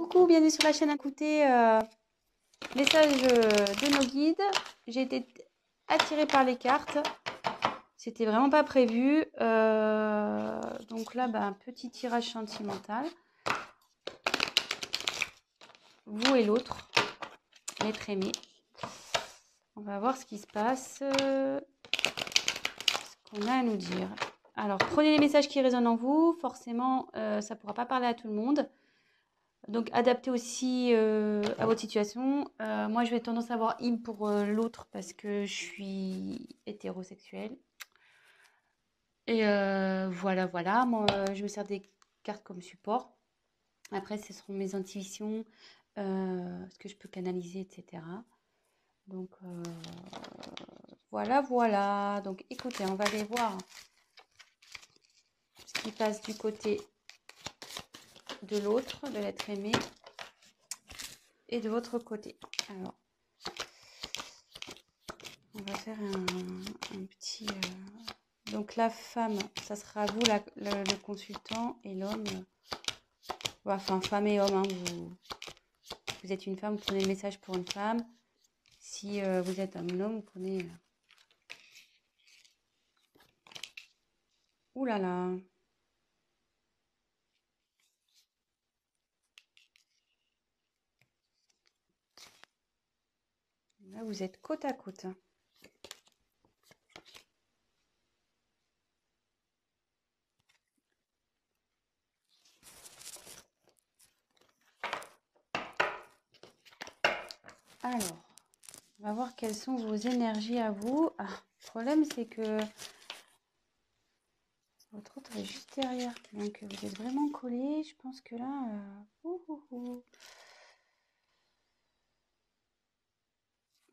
Coucou, bienvenue sur la chaîne. Écoutez, message de nos guides. J'ai été attirée par les cartes. C'était vraiment pas prévu. Donc là, un petit tirage sentimental. Vous et l'autre, l'être aimé. On va voir ce qui se passe. Ce qu'on a à nous dire. Alors, prenez les messages qui résonnent en vous. Forcément, ça ne pourra pas parler à tout le monde. Donc, adaptez aussi à votre situation. Moi, je vais tendance à avoir in pour l'autre parce que je suis hétérosexuelle. Et voilà. Moi, je me sers des cartes comme support. Après, ce seront mes intuitions, ce que je peux canaliser, etc. Donc, voilà. Donc, écoutez, on va aller voir ce qui passe du côté de l'autre, de l'être aimé, et de votre côté. Alors, on va faire un petit... Donc la femme, ça sera vous le consultant, et l'homme, enfin femme et homme, hein, vous êtes une femme, vous prenez le message pour une femme. Si vous êtes un homme, vous prenez... Ouh là là. Là, vous êtes côte à côte. Alors, on va voir quelles sont vos énergies à vous. Ah, le problème, c'est que votre autre est juste derrière. Donc, vous êtes vraiment collés. Je pense que là...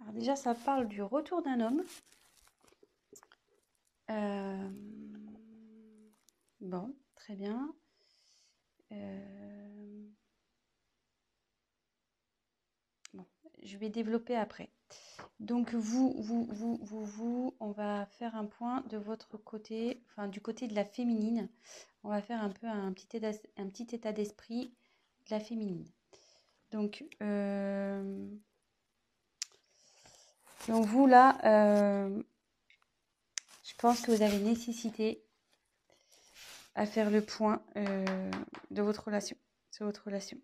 Alors déjà, ça parle du retour d'un homme. Bon, très bien. Bon, je vais développer après. Donc vous, on va faire un point de votre côté, enfin du côté de la féminine. On va faire un peu un petit état d'esprit de la féminine. Donc vous là, je pense que vous avez nécessité à faire le point de votre relation, sur votre relation.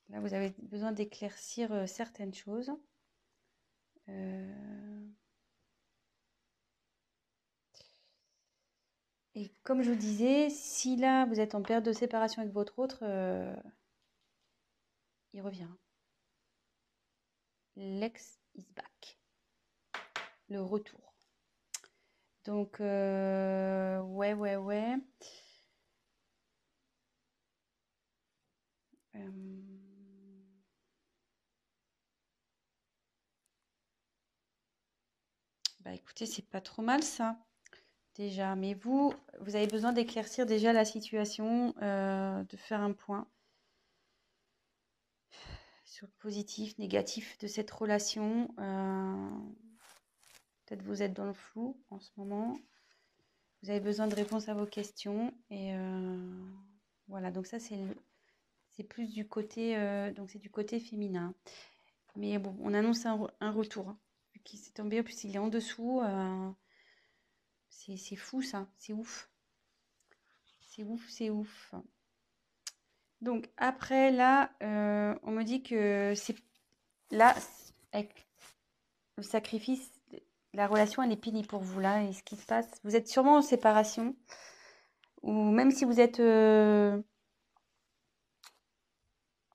Là, vous avez besoin d'éclaircir certaines choses. Et comme je vous disais, si là, vous êtes en période de séparation avec votre autre, il revient. L'ex is back. Le retour. Donc, ouais. Écoutez, c'est pas trop mal ça, déjà. Mais vous avez besoin d'éclaircir déjà la situation, de faire un point sur le positif, négatif de cette relation. Peut-être vous êtes dans le flou en ce moment. Vous avez besoin de réponses à vos questions. Et voilà, donc ça c'est plus du côté, donc c'est du côté féminin. Mais bon, on annonce un retour. Vu qu'il s'est tombé, en plus il est en dessous. C'est fou ça, c'est ouf. C'est ouf. Donc après là, on me dit que c'est là, avec le sacrifice, la relation elle est pénible pour vous là. Et ce qui se passe, vous êtes sûrement en séparation. Ou même si vous êtes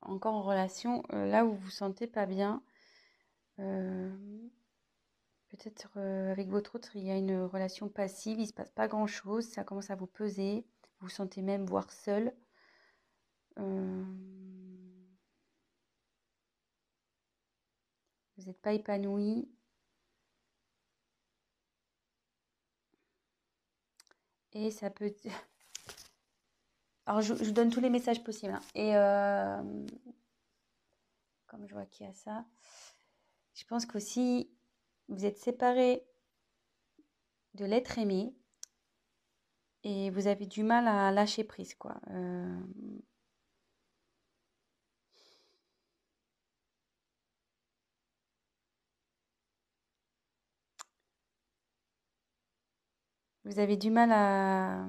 encore en relation, là où vous vous sentez pas bien, peut-être avec votre autre, il y a une relation passive, il se passe pas grand-chose, ça commence à vous peser, vous vous sentez même voire seul. Vous n'êtes pas épanoui. Et ça peut... Alors, je vous donne tous les messages possibles, hein. Et comme je vois qu'il y a ça, je pense qu'aussi, vous êtes séparés de l'être aimé. et vous avez du mal à lâcher prise, quoi. Vous avez du mal à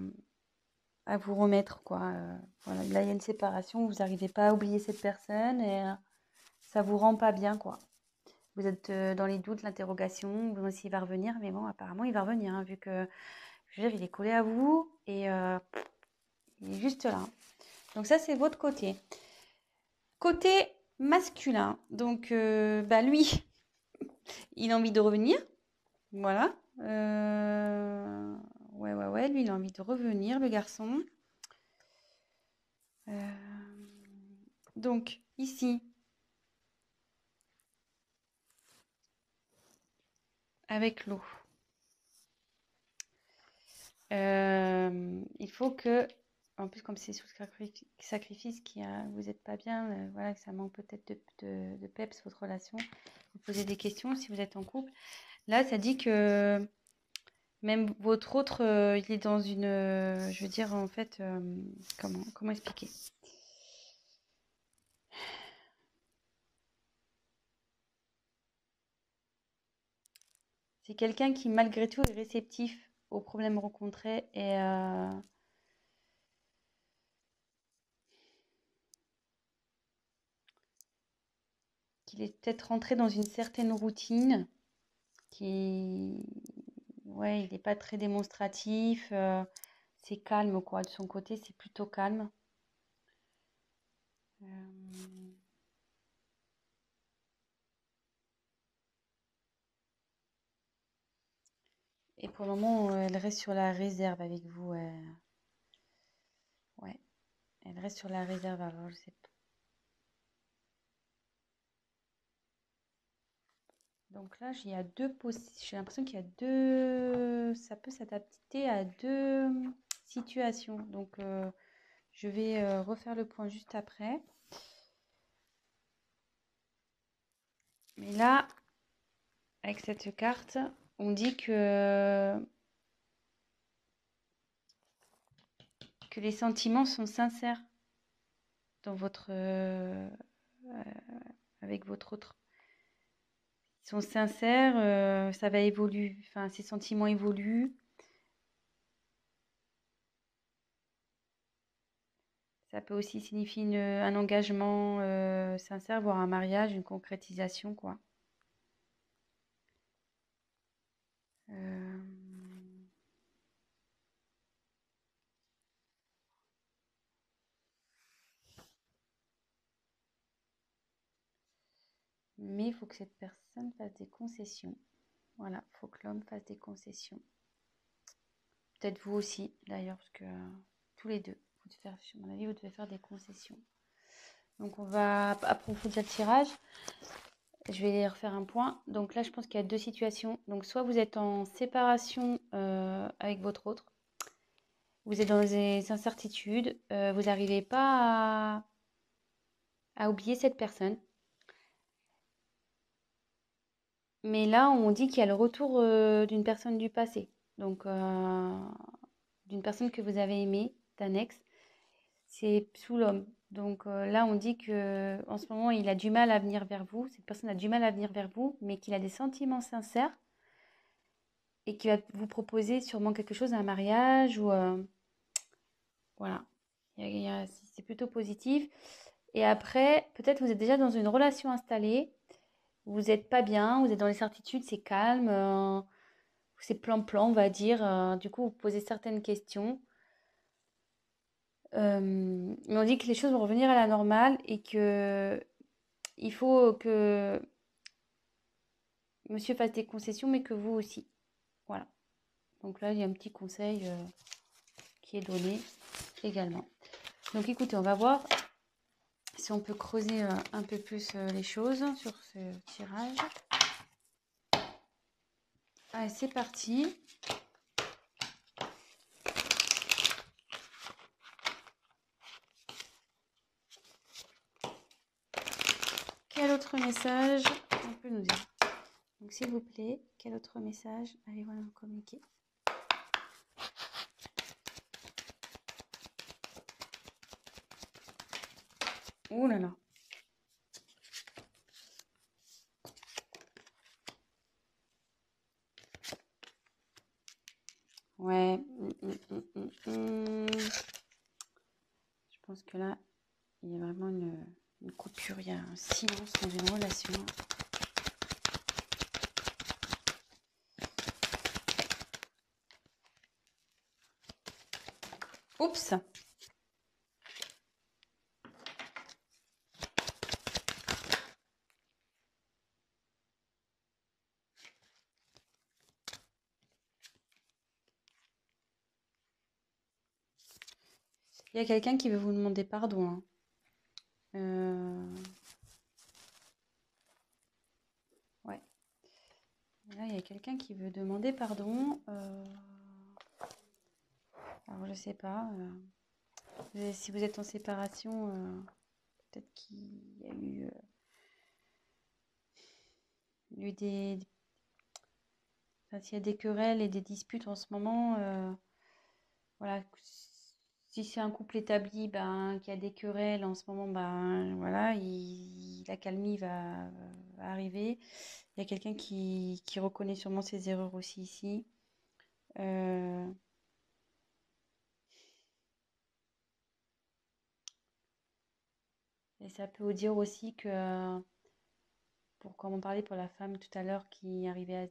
vous remettre, quoi. Voilà, là, il y a une séparation, vous n'arrivez pas à oublier cette personne et ça vous rend pas bien, quoi. Vous êtes dans les doutes, l'interrogation, vous savez s'il va revenir, mais bon, apparemment, il va revenir, hein, vu que, je veux dire, il est collé à vous et il est juste là. Donc ça, c'est votre côté. Côté masculin, donc bah lui, il a envie de revenir, voilà. Ouais, lui, il a envie de revenir, le garçon. Donc, ici, avec l'eau, il faut que, en plus, comme c'est sous sacrifice, vous n'êtes pas bien, voilà, que ça manque peut-être de peps, votre relation, vous posez des questions si vous êtes en couple. Là, ça dit que même votre autre, il est dans une, je veux dire, en fait, comment expliquer? C'est quelqu'un qui, malgré tout, est réceptif aux problèmes rencontrés et qu'il est peut-être rentré dans une certaine routine, qui, ouais, il n'est pas très démonstratif, c'est calme, quoi. De son côté, c'est plutôt calme. Euh, Et pour le moment, elle reste sur la réserve avec vous. Ouais, elle reste sur la réserve. Alors, je sais pas. Donc là, il y a j'ai l'impression qu'il y a deux. Ça peut s'adapter à deux situations. Donc, je vais refaire le point juste après. Mais là, avec cette carte, on dit que les sentiments sont sincères dans avec votre autre. Ils sont sincères, ça va évoluer, enfin, ces sentiments évoluent. Ça peut aussi signifier un engagement sincère, voire un mariage, une concrétisation, quoi. Euh, Mais il faut que cette personne fasse des concessions. Voilà, il faut que l'homme fasse des concessions. Peut-être vous aussi, d'ailleurs, parce que tous les deux, à mon avis, vous devez faire des concessions. Donc, on va approfondir le tirage. Je vais refaire un point. Donc là, je pense qu'il y a deux situations. Donc, soit vous êtes en séparation avec votre autre, vous êtes dans des incertitudes, vous n'arrivez pas à oublier cette personne. Mais là, on dit qu'il y a le retour d'une personne du passé. Donc, d'une personne que vous avez aimée, d'un ex. C'est sous l'homme. Donc là, on dit que en ce moment, il a du mal à venir vers vous. Cette personne a du mal à venir vers vous, mais qu'il a des sentiments sincères et qu'il va vous proposer sûrement quelque chose, un mariage ou voilà. C'est plutôt positif. Et après, peut-être vous êtes déjà dans une relation installée. Vous n'êtes pas bien, vous êtes dans les certitudes, c'est calme, c'est plan-plan, on va dire. Du coup, vous posez certaines questions. Mais on dit que les choses vont revenir à la normale et que il faut que monsieur fasse des concessions, mais que vous aussi. Voilà. Donc là, il y a un petit conseil qui est donné également. Donc écoutez, on va voir si on peut creuser un peu plus les choses sur ce tirage. Allez, c'est parti. Quel autre message on peut nous dire? Donc s'il vous plaît, quel autre message allez-vous nous communiquer? Ouh là là. Ouais. Je pense que là, il y a vraiment une coupure, il y a un silence dans une relation. Oups! Il y a quelqu'un qui veut vous demander pardon, hein. Ouais. Là, il y a quelqu'un qui veut demander pardon. Alors, je sais pas. Si vous êtes en séparation, peut-être qu'il y a eu enfin, s'il y a des querelles et des disputes en ce moment, voilà. Si c'est un couple établi, ben, qui a des querelles en ce moment, ben, voilà, l'accalmie va arriver. Il y a quelqu'un qui reconnaît sûrement ses erreurs aussi ici. Euh, et ça peut vous dire aussi que, comme on parlait pour la femme tout à l'heure qui arrivait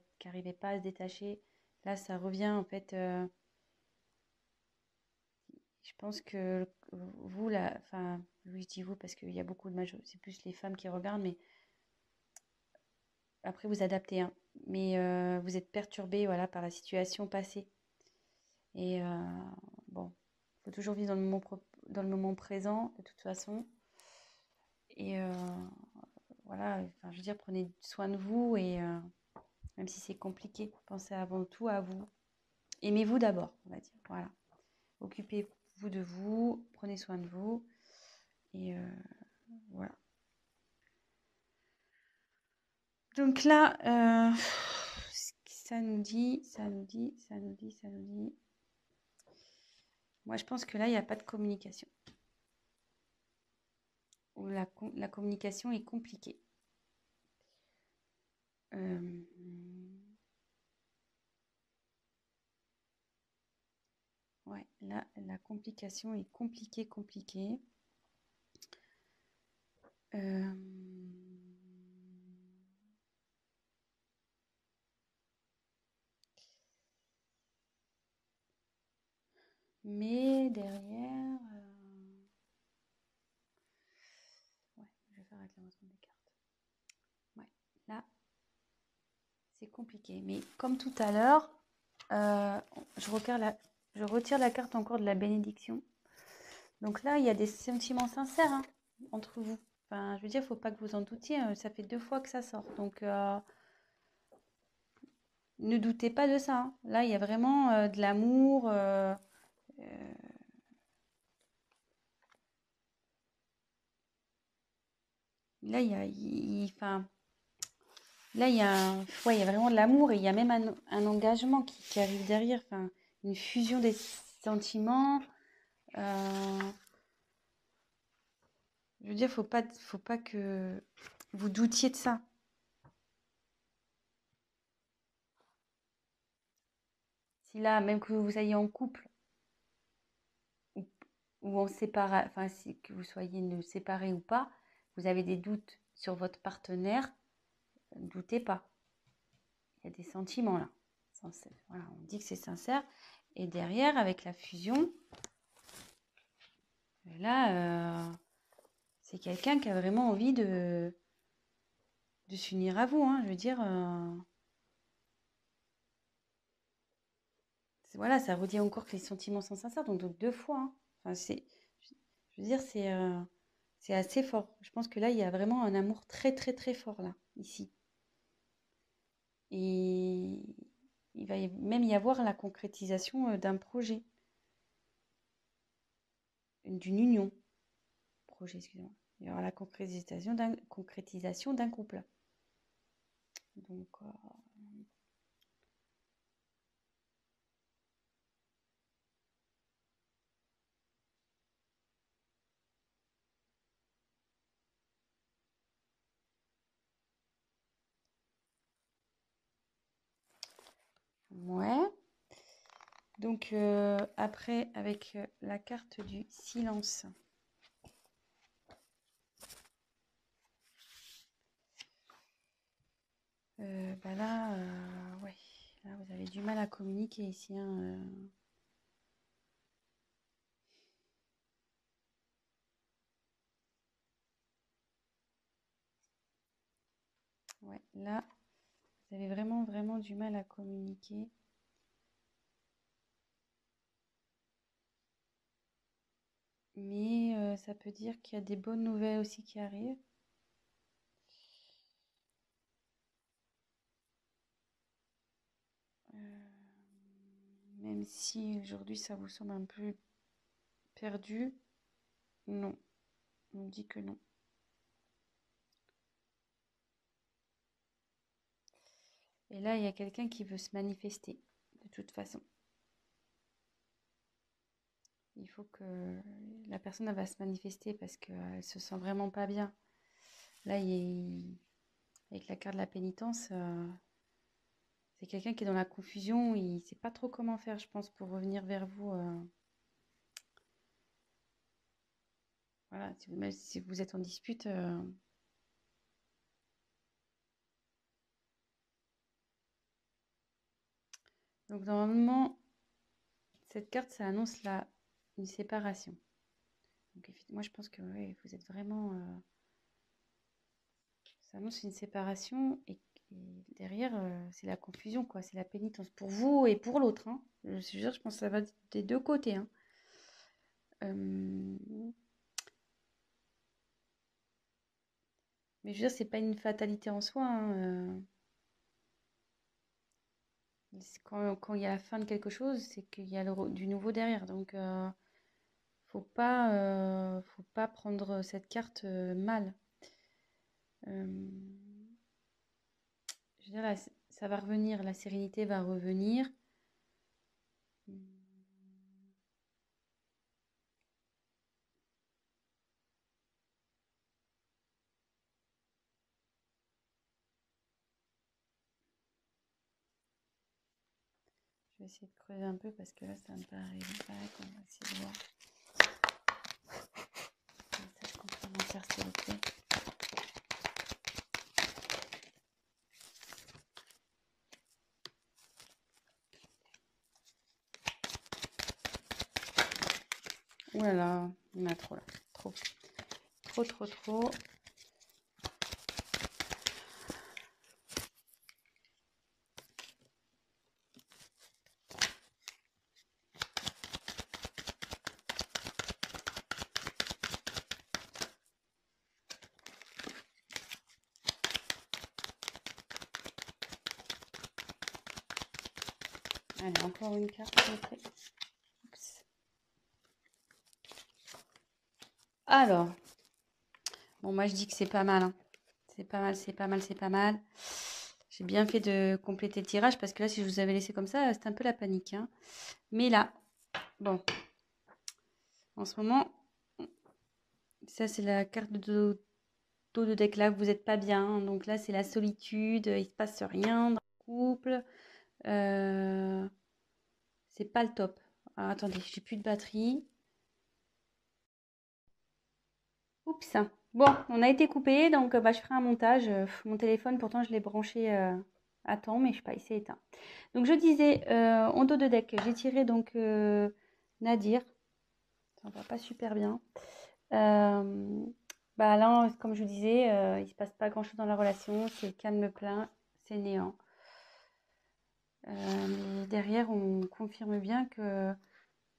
pas à se détacher, là ça revient en fait. Je pense que vous, là, enfin, oui, je dis vous parce qu'il y a beaucoup de c'est plus les femmes qui regardent, mais après vous adaptez, hein. Mais vous êtes perturbé, voilà, par la situation passée. Et bon, il faut toujours vivre dans le moment présent, de toute façon. Et voilà, enfin, je veux dire, prenez soin de vous et même si c'est compliqué, pensez avant tout à vous. Aimez-vous d'abord, on va dire. Voilà. Occupez-vous de vous, prenez soin de vous. Et voilà. Donc là, ça nous dit. Moi, je pense que là, il n'y a pas de communication. Ou la communication est compliquée. Ouais, là, la complication est compliquée. Euh, mais derrière, ouais, je vais faire réclamation des cartes. Ouais, là, c'est compliqué. Mais comme tout à l'heure, je retire la carte encore de la bénédiction. Donc là, il y a des sentiments sincères, hein, entre vous. Enfin, je veux dire, il ne faut pas que vous en doutiez. Ça fait 2 fois que ça sort. Donc, ne doutez pas de ça, hein. Là, il y a vraiment de l'amour. Là, enfin, là, ouais, il y a vraiment de l'amour et il y a même un engagement qui arrive derrière. Enfin, une fusion des sentiments. Euh, je veux dire, faut pas que vous doutiez de ça. Si là, même que vous soyez en couple ou, ou en séparation, enfin, que vous soyez séparés ou pas, vous avez des doutes sur votre partenaire, ne doutez pas. Il y a des sentiments là. Voilà, on dit que c'est sincère. Et derrière, avec la fusion, là, c'est quelqu'un qui a vraiment envie de s'unir à vous, hein. Je veux dire, voilà, ça redit encore que les sentiments sont sincères, donc 2 fois, hein. Enfin, je veux dire, c'est assez fort. Je pense que là, il y a vraiment un amour très, très, très fort, là, ici. Et il va même y avoir la concrétisation d'un projet, d'une union. Projet, excusez-moi. Il y aura la concrétisation d'un couple. Donc, Ouais. Donc, après, avec la carte du silence. Bah là, ouais. Là, vous avez du mal à communiquer ici, hein, Ouais, là, vous avez vraiment, vraiment du mal à communiquer. Mais ça peut dire qu'il y a des bonnes nouvelles aussi qui arrivent. Même si aujourd'hui ça vous semble un peu perdu, non, on dit que non. Et là, il y a quelqu'un qui veut se manifester, de toute façon. Il faut que la personne elle va se manifester parce qu'elle se sent vraiment pas bien. Là, avec la carte de la pénitence, c'est quelqu'un qui est dans la confusion. Il ne sait pas trop comment faire, je pense, pour revenir vers vous. Voilà, même si vous êtes en dispute. Donc, normalement, cette carte, ça annonce une séparation. Donc, moi, je pense que ouais, vous êtes vraiment... ça annonce une séparation et derrière, c'est la confusion, quoi. C'est la pénitence pour vous et pour l'autre, hein. Je pense que ça va des deux côtés, hein. Mais je veux dire, c'est pas une fatalité en soi, hein. Quand il y a la fin de quelque chose, c'est qu'il y a du nouveau derrière. Donc, faut pas prendre cette carte mal. Euh, je veux dire, là, ça va revenir, la sérénité va revenir. Je vais essayer de creuser un peu parce que là, ça me paraît pas. On va essayer de voir. Message complémentaire, s'il vous plaît. Ouh là là, il y en a trop là. Trop. Trop, trop, trop. Allez, encore une carte, s'il vous plaît. Oups. Alors, bon, moi je dis que c'est pas mal, hein. C'est pas mal, c'est pas mal, c'est pas mal. J'ai bien fait de compléter le tirage parce que là, si je vous avais laissé comme ça, c'était un peu la panique, hein. Mais là, bon, en ce moment, ça c'est la carte de dos de deck là, vous n'êtes pas bien, hein. Donc là, c'est la solitude, il se passe rien dans le couple. C'est pas le top. Ah, attendez, j'ai plus de batterie. Oups. Bon, on a été coupé, donc bah, je ferai un montage. Mon téléphone, pourtant, je l'ai branché à temps, mais je sais pas, il s'est éteint. Donc, je disais, en dos de deck, j'ai tiré donc Nadir. Ça va pas super bien. Bah là, comme je vous disais, il se passe pas grand-chose dans la relation. C'est calme plein, c'est néant. Mais derrière, on confirme bien que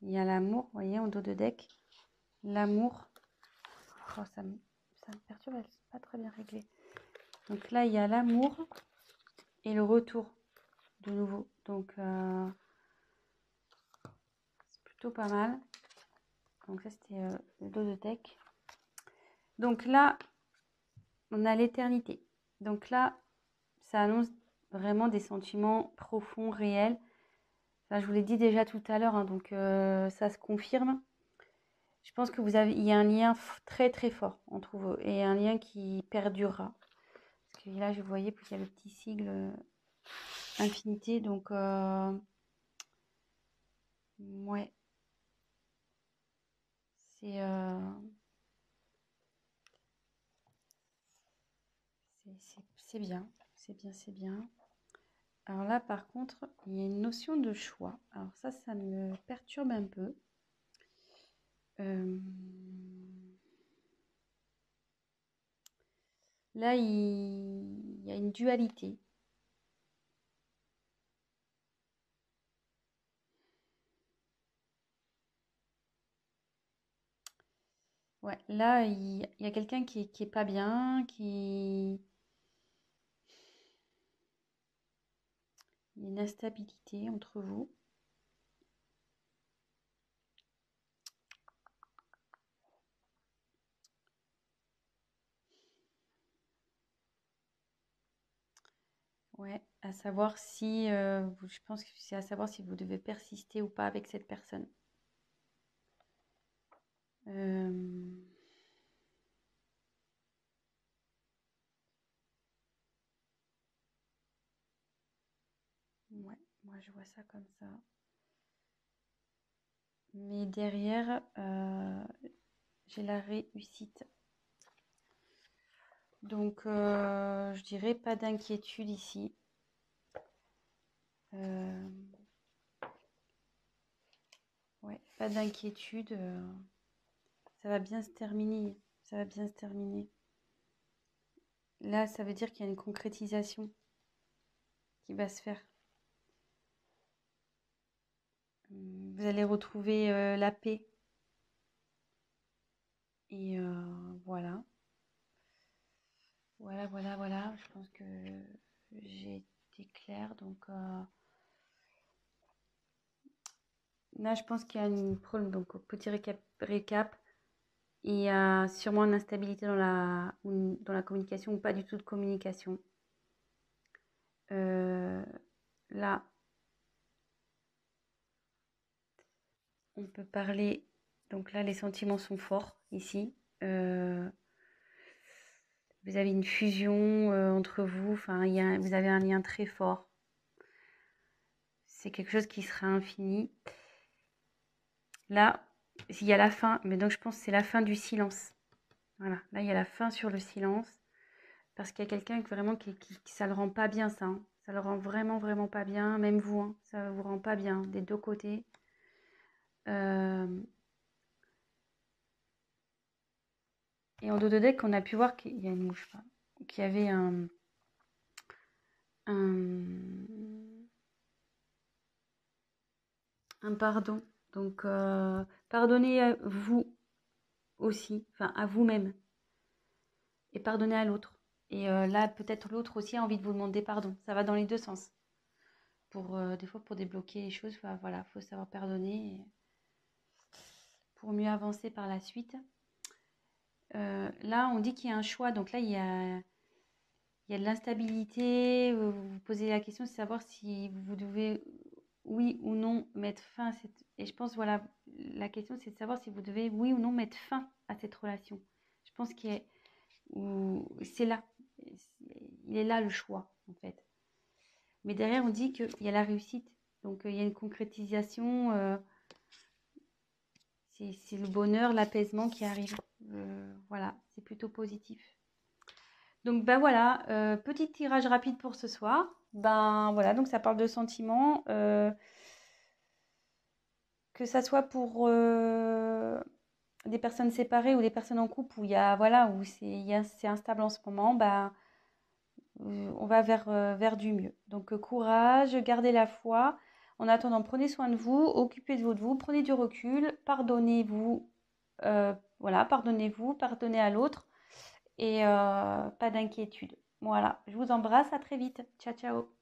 il y a l'amour, vous voyez, en dos de deck. L'amour. Oh, ça me perturbe, c'est pas très bien réglé. Donc là, il y a l'amour et le retour de nouveau. Donc, c'est plutôt pas mal. Donc ça, c'était le dos de deck. Donc là, on a l'éternité. Donc là, ça annonce vraiment des sentiments profonds, réels. Ça, je vous l'ai dit déjà tout à l'heure, hein, donc ça se confirme. Je pense que il y a un lien très très fort entre vous et un lien qui perdurera. Parce que là, je voyais, puis il y a le petit sigle infinité. Donc, ouais, c'est c'est bien. C'est bien, c'est bien. Alors là, par contre, il y a une notion de choix. Alors ça me perturbe un peu. Euh, Là, il y a une dualité. Ouais, là, il y a quelqu'un qui est pas bien, il y a une instabilité entre vous. Ouais, à savoir si, je pense que c'est à savoir si vous devez persister ou pas avec cette personne. Euh, ouais, moi je vois ça comme ça. Mais derrière, j'ai la réussite. Donc, je dirais pas d'inquiétude ici. Euh, ouais, pas d'inquiétude. Ça va bien se terminer. Ça va bien se terminer. Là, ça veut dire qu'il y a une concrétisation qui va se faire. Vous allez retrouver la paix. Et voilà. Voilà, voilà, voilà. Je pense que j'ai été claire. Donc là, je pense qu'il y a un problème. Donc, petit récap. Il y a sûrement une instabilité dans la communication ou pas du tout de communication. Là, on peut parler. Donc là, les sentiments sont forts ici. Euh, Vous avez une fusion entre vous. Enfin, vous avez un lien très fort. C'est quelque chose qui sera infini. Là, il y a la fin. Mais donc, je pense que c'est la fin du silence. Voilà. Là, il y a la fin sur le silence. Parce qu'il y a quelqu'un vraiment qui ça le rend pas bien, ça. Hein. Ça le rend vraiment, vraiment pas bien. Même vous, hein, ça vous rend pas bien des deux côtés. Et en dos de deck, on a pu voir qu'il y a une mouche, qu'il y avait un pardon. Donc, pardonnez à vous aussi, enfin à vous-même, et pardonnez à l'autre. Et là, peut-être l'autre aussi a envie de vous demander pardon. Ça va dans les deux sens. Des fois, pour débloquer les choses, voilà, faut savoir pardonner pour mieux avancer par la suite. Là, on dit qu'il y a un choix. Donc là, il y a de l'instabilité. Vous vous posez la question de savoir si vous devez, oui ou non, mettre fin à cette... Et je pense, voilà, la question, c'est de savoir si vous devez, oui ou non, mettre fin à cette relation. Je pense c'est là. Il est là le choix, en fait. Mais derrière, on dit qu'il y a la réussite. Donc, il y a une concrétisation. C'est le bonheur, l'apaisement qui arrive. Voilà, c'est plutôt positif. Donc ben voilà, petit tirage rapide pour ce soir. Ben voilà, donc ça parle de sentiments, que ça soit pour des personnes séparées ou des personnes en couple où il y a voilà où c'est instable en ce moment, ben on va vers du mieux. Donc courage, gardez la foi. En attendant, prenez soin de vous, occupez-vous de vous, prenez du recul, pardonnez-vous, voilà, pardonnez-vous, pardonnez à l'autre et pas d'inquiétude. Voilà, je vous embrasse, à très vite. Ciao, ciao.